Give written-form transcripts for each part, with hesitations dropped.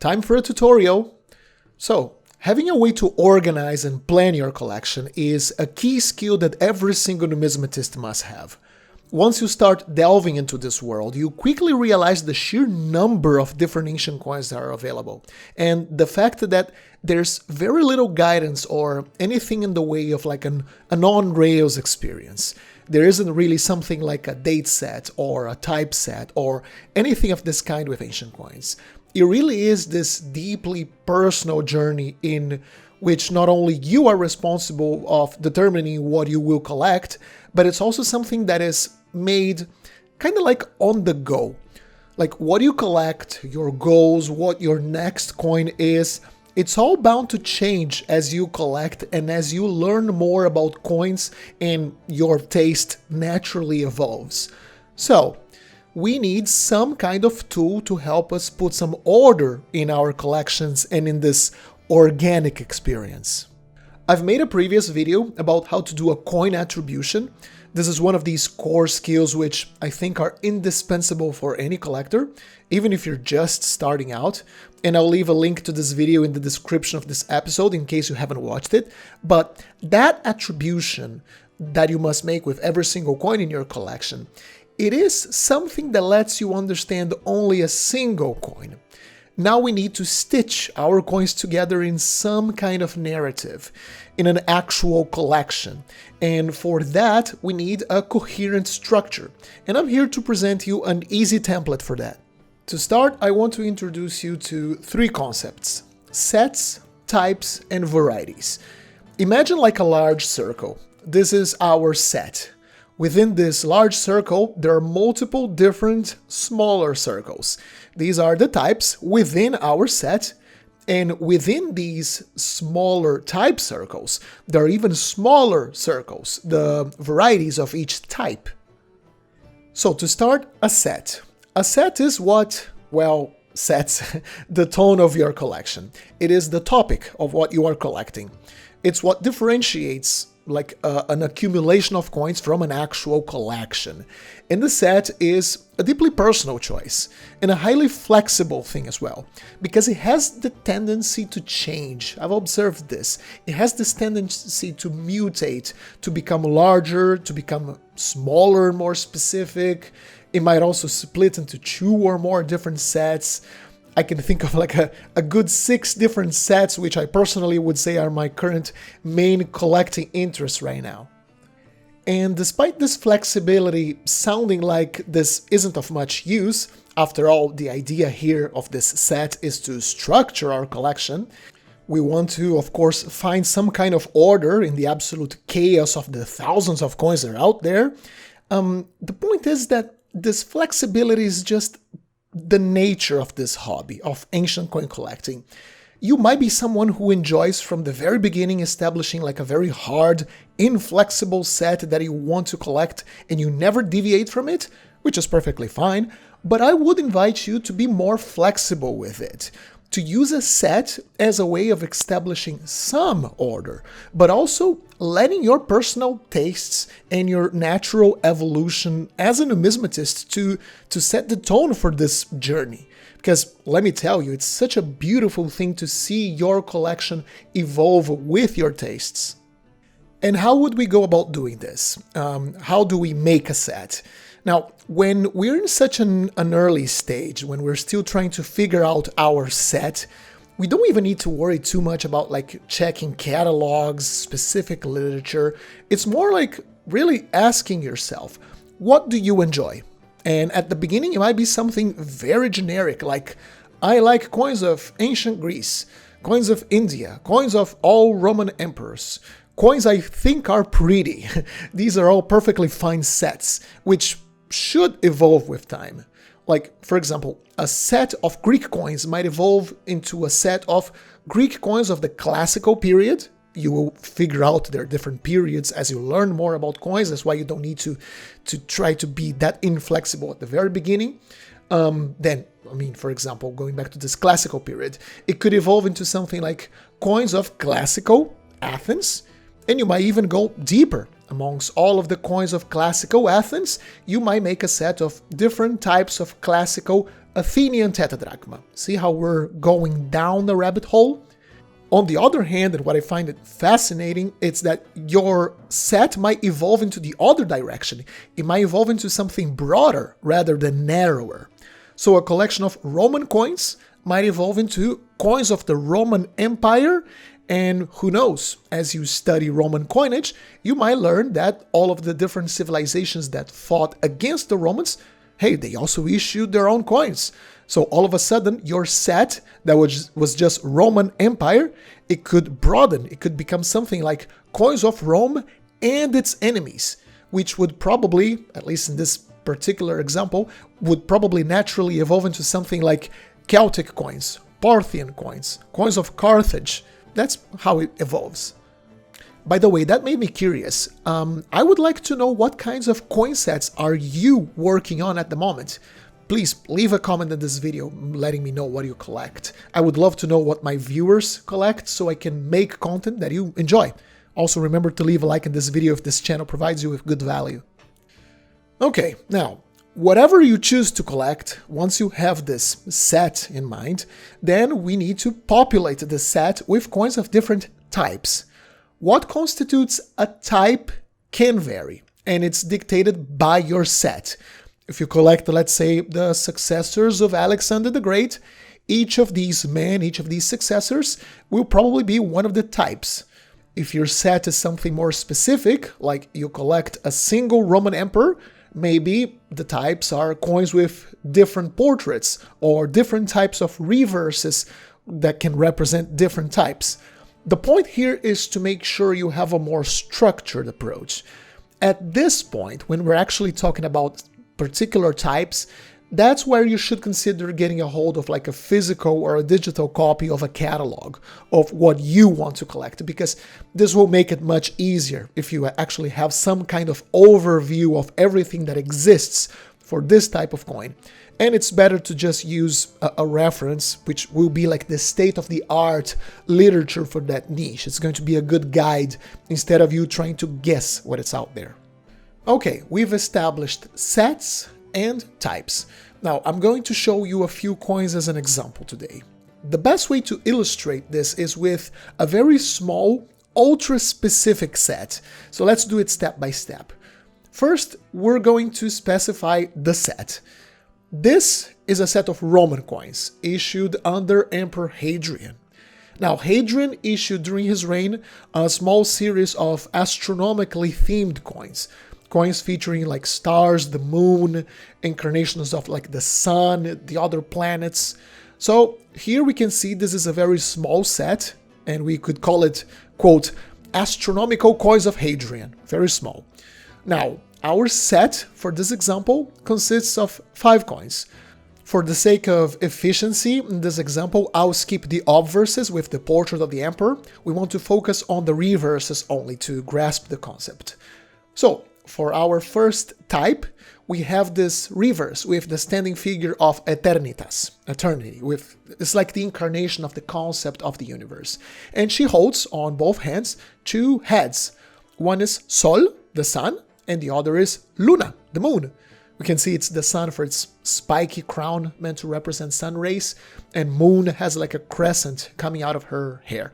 time for a tutorial. So, having a way to organize and plan your collection is a key skill that every single numismatist must have. Once you start delving into this world, you quickly realize the sheer number of different ancient coins that are available, and the fact that there's very little guidance or anything in the way of like an on-rails experience. There isn't really something like a date set or a type set or anything of this kind with ancient coins. It really is this deeply personal journey in which not only you are responsible of determining what you will collect, but it's also something that is made kind of like on the go. Like what you collect, your goals, what your next coin is, it's all bound to change as you collect and as you learn more about coins and your taste naturally evolves. So, we need some kind of tool to help us put some order in our collections and in this organic experience. I've made a previous video about how to do a coin attribution. This is one of these core skills which I think are indispensable for any collector, even if you're just starting out. And I'll leave a link to this video in the description of this episode in case you haven't watched it. But that attribution that you must make with every single coin in your collection, it is something that lets you understand only a single coin. Now we need to stitch our coins together in some kind of narrative, in an actual collection. And for that, we need a coherent structure. And I'm here to present you an easy template for that. To start, I want to introduce you to three concepts: sets, types, and varieties. Imagine like a large circle. This is our set. Within this large circle, there are multiple different smaller circles. These are the types within our set, and within these smaller type circles, there are even smaller circles, the varieties of each type. So to start, a set. A set is what, well, sets the tone of your collection. It is the topic of what you are collecting. It's what differentiates like an accumulation of coins from an actual collection. And the set is a deeply personal choice and a highly flexible thing as well, because it has the tendency to change. I've observed this. It has this tendency to mutate, to become larger, to become smaller, more specific. It might also split into 2 or more different sets. I can think of like a good 6 different sets, which I personally would say are my current main collecting interest right now. And despite this flexibility sounding like this isn't of much use, after all, the idea here of this set is to structure our collection. We want to, of course, find some kind of order in the absolute chaos of the thousands of coins that are out there. The point is that this flexibility is just the nature of this hobby, of ancient coin collecting. You might be someone who enjoys from the very beginning establishing like a very hard, inflexible set that you want to collect and you never deviate from it, which is perfectly fine, but I would invite you to be more flexible with it, to use a set as a way of establishing some order, but also letting your personal tastes and your natural evolution as a numismatist to set the tone for this journey. Because let me tell you, it's such a beautiful thing to see your collection evolve with your tastes. And how would we go about doing this? How do we make a set? Now, when we're in such an early stage, when we're still trying to figure out our set, we don't even need to worry too much about like checking catalogs, specific literature. It's more like really asking yourself, what do you enjoy? And at the beginning, it might be something very generic, like I like coins of ancient Greece, coins of India, coins of all Roman emperors, coins I think are pretty. These are all perfectly fine sets, which should evolve with time. Like, for example, a set of Greek coins might evolve into a set of Greek coins of the classical period. You will figure out their different periods as you learn more about coins. That's why you don't need to try to be that inflexible at the very beginning. Then, for example, going back to this classical period, it could evolve into something like coins of classical Athens, and you might even go deeper. Amongst all of the coins of classical Athens, you might make a set of different types of classical Athenian tetradrachma. See how we're going down the rabbit hole? On the other hand, and what I find it fascinating, it's that your set might evolve into the other direction. It might evolve into something broader rather than narrower. So a collection of Roman coins might evolve into coins of the Roman Empire, and who knows, as you study Roman coinage, you might learn that all of the different civilizations that fought against the Romans, hey, they also issued their own coins. So all of a sudden, your set that was just Roman Empire, it could broaden. It could become something like coins of Rome and its enemies, which would probably, at least in this particular example, would probably naturally evolve into something like Celtic coins, Parthian coins, coins of Carthage. That's how it evolves. By the way, that made me curious. I would like to know what kinds of coin sets are you working on at the moment. Please leave a comment in this video letting me know what you collect. I would love to know what my viewers collect so I can make content that you enjoy. Also remember to leave a like in this video if this channel provides you with good value. Okay, now, whatever you choose to collect, once you have this set in mind, then we need to populate the set with coins of different types. What constitutes a type can vary, and it's dictated by your set. If you collect, let's say, the successors of Alexander the Great, each of these men, each of these successors will probably be one of the types. If your set is something more specific, like you collect a single Roman emperor, maybe the types are coins with different portraits or different types of reverses that can represent different types. The point here is to make sure you have a more structured approach. At this point, when we're actually talking about particular types, that's where you should consider getting a hold of like a physical or a digital copy of a catalog of what you want to collect, because this will make it much easier if you actually have some kind of overview of everything that exists for this type of coin. And it's better to just use a reference, which will be like the state-of-the-art literature for that niche. It's going to be a good guide instead of you trying to guess what is out there. Okay, we've established sets and types. Now, I'm going to show you a few coins as an example today. The best way to illustrate this is with a very small, ultra-specific set. So let's do it step by step. First, we're going to specify the set. This is a set of Roman coins issued under Emperor Hadrian. Now, Hadrian issued during his reign a small series of astronomically themed coins. Coins featuring like stars, the moon, incarnations of like the sun, the other planets. So here we can see this is a very small set, and we could call it, quote, astronomical coins of Hadrian, very small. Now, our set for this example consists of 5 coins. For the sake of efficiency, in this example, I'll skip the obverses with the portrait of the emperor. We want to focus on the reverses only to grasp the concept. So, for our first type, we have this reverse with the standing figure of Eternitas, eternity. It's like the incarnation of the concept of the universe. And she holds on both hands 2 heads. One is Sol, the sun, and the other is Luna, the moon. We can see it's the sun for its spiky crown meant to represent sun rays, and moon has like a crescent coming out of her hair.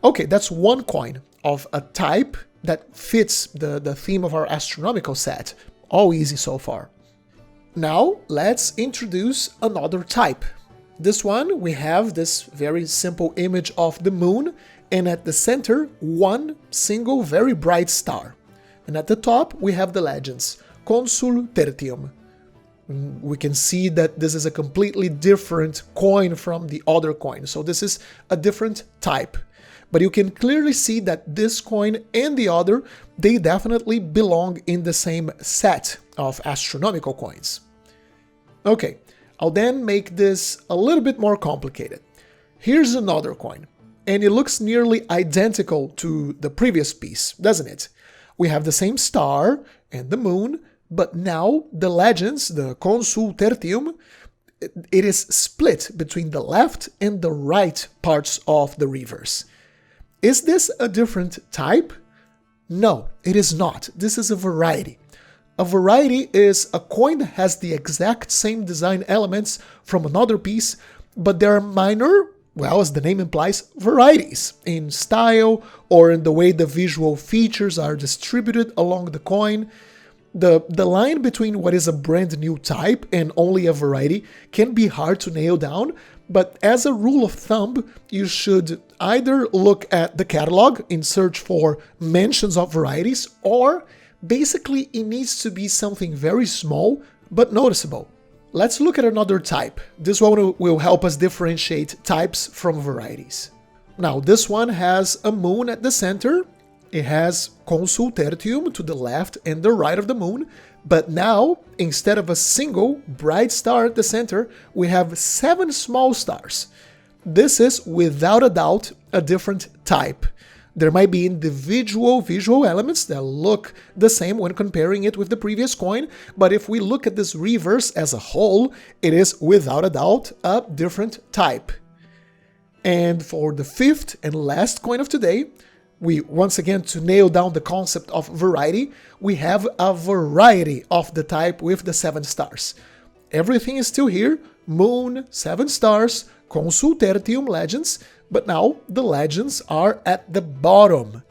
Okay, that's one coin of a type that fits the theme of our astronomical set. All easy so far. Now, let's introduce another type. This one, we have this very simple image of the moon, and at the center, one single very bright star. And at the top, we have the legends, Consul Tertium. We can see that this is a completely different coin from the other coin, so this is a different type. But you can clearly see that this coin and the other, they definitely belong in the same set of astronomical coins. Okay, I'll then make this a little bit more complicated. Here's another coin, and it looks nearly identical to the previous piece, doesn't it? We have the same star and the moon, but now the legends, the Consul Tertium, it is split between the left and the right parts of the reverse. Is this a different type? No, it is not. This is a variety. A variety is a coin that has the exact same design elements from another piece, but there are minor, well, as the name implies, varieties in style or in the way the visual features are distributed along the coin. The line between what is a brand new type and only a variety can be hard to nail down, but as a rule of thumb, you should either look at the catalog and search for mentions of varieties, or basically it needs to be something very small but noticeable. Let's look at another type. This one will help us differentiate types from varieties. Now, this one has a moon at the center. It has consultertium to the left and the right of the moon, but now, instead of a single bright star at the center, we have 7 small stars. This is, without a doubt, a different type. There might be individual visual elements that look the same when comparing it with the previous coin, but if we look at this reverse as a whole, it is, without a doubt, a different type. And for the 5th and last coin of today, we once again, to nail down the concept of variety, we have a variety of the type with the 7 stars. Everything is still here, moon, 7 stars, consultertium legends, but now the legends are at the bottom.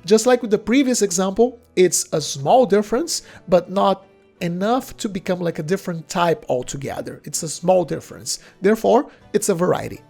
Just like with the previous example, it's a small difference, but not enough to become like a different type altogether. It's a small difference. Therefore, it's a variety.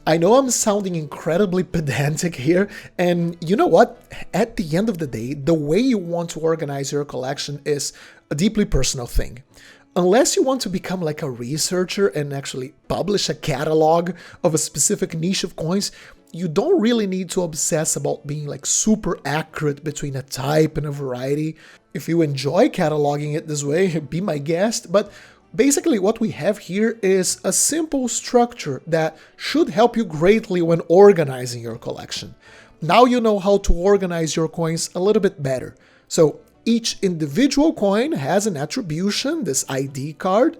I know I'm sounding incredibly pedantic here, and you know what? At the end of the day, the way you want to organize your collection is a deeply personal thing. Unless you want to become like a researcher and actually publish a catalog of a specific niche of coins, you don't really need to obsess about being like super accurate between a type and a variety. If you enjoy cataloging it this way, be my guest, but basically what we have here is a simple structure that should help you greatly when organizing your collection. Now you know how to organize your coins a little bit better. So each individual coin has an attribution, this ID card,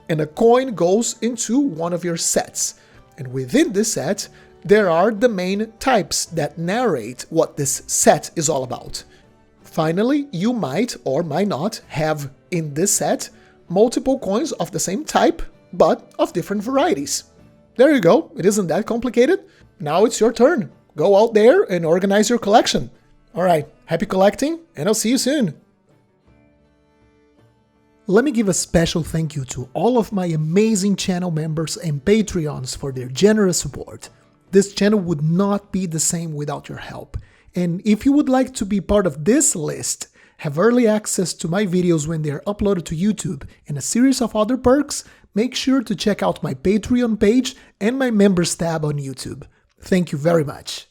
and a coin goes into one of your sets. And within this set, there are the main types that narrate what this set is all about. Finally, you might or might not have in this set multiple coins of the same type, but of different varieties. There you go, it isn't that complicated. Now it's your turn. Go out there and organize your collection. Alright, happy collecting, and I'll see you soon. Let me give a special thank you to all of my amazing channel members and Patreons for their generous support. This channel would not be the same without your help. And if you would like to be part of this list, have early access to my videos when they are uploaded to YouTube, and a series of other perks, make sure to check out my Patreon page and my members tab on YouTube. Thank you very much.